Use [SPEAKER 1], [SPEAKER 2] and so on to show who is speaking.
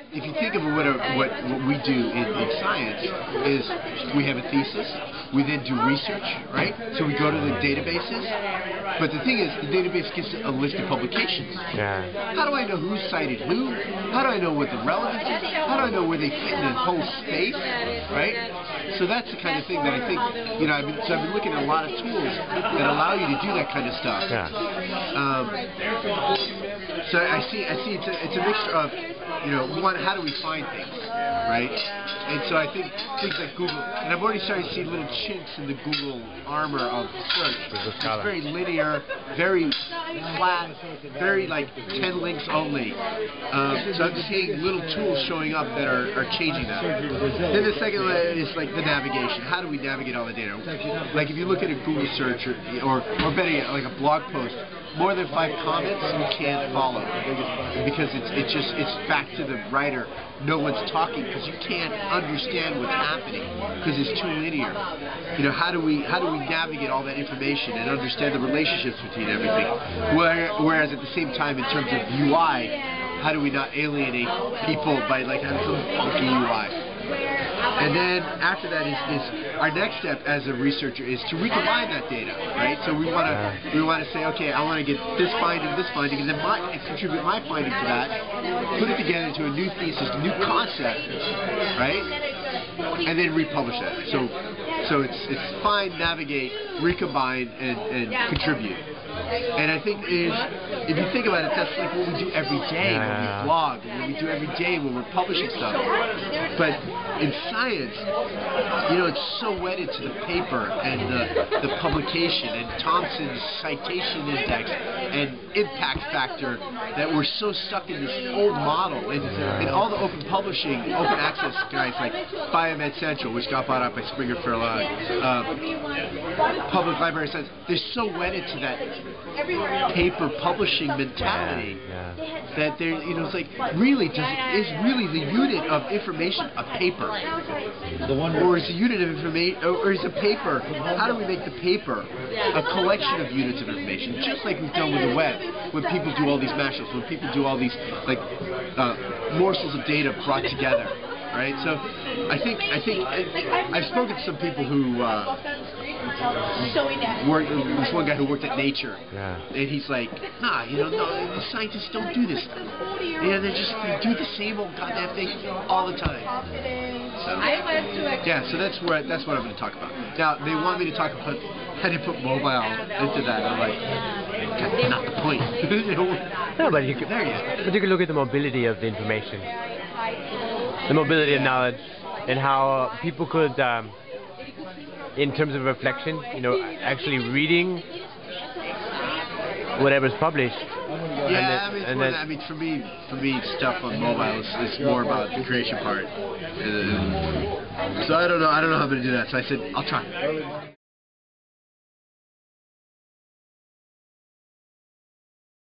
[SPEAKER 1] if you think of what we do in science is we have a thesis, we then do research, right? So we go to the databases, but the thing is, the database gives a list of publications.
[SPEAKER 2] Yeah.
[SPEAKER 1] How do I know who cited who? How do I know what the relevance is? How do I know where they fit in the whole space, right? So that's the kind of thing that I think, I've been looking at a lot of tools that allow you to do that kind of stuff.
[SPEAKER 2] Yeah.
[SPEAKER 1] So I see it's a mixture of, one, how do we find things, right? And so I think things like Google, and I'm already starting to see little chinks in the Google armor of search. It's very linear, very flat, very like 10 links only. So I'm seeing little tools showing up that are changing that. Then the second layer is like the navigation. How do we navigate all the data? Like if you look at a Google search or better yet, like a blog post, more than 5 comments you can't follow because it's back to the writer. No one's talking because you can't understand what's happening because it's too linear. How do we navigate all that information and understand the relationships between everything? Whereas at the same time, in terms of UI, how do we not alienate people by like having some funky UI? And then after that is our next step as a researcher is to recombine that data, right? So we want to say, okay, I want to get this finding, and then contribute my finding to that, put it together into a new thesis, a new concept, right? And then republish that. So it's find, navigate, recombine, and contribute. And I think if you think about it, that's like what we do every day when we blog, and what we do every day when we're publishing stuff. But in science, it's so wedded to the paper and the publication and Thomson's citation index and impact factor that we're so stuck in this old model. And all the open publishing, open access guys like Biomed Central, which got bought out by Springer Fairlog, Public Library Science, they're so wedded to that paper publishing mentality that they're, it's like, is really the unit of information a paper? Or is the unit of information, or is a paper, how do we make the paper a collection of units of information? Just like we've done with the web, when people do all these mashups, when people do all these, like, morsels of data brought together, right? So I think I've spoken to some people who this one guy who worked at Nature, and he's like, nah, no, the scientists don't do this stuff. They do the same old goddamn thing all the time. So so that's what I'm going to talk about. Now they want me to talk about how to put mobile into that. I'm like, that's not the point.
[SPEAKER 2] No, but you can look at the mobility of the information, the mobility of knowledge, and how people could, in terms of reflection, actually reading whatever's published.
[SPEAKER 1] Yeah, I mean, for me, stuff on mobile is more about the creation part. So I don't know how I'm going to do that. So I said, I'll try.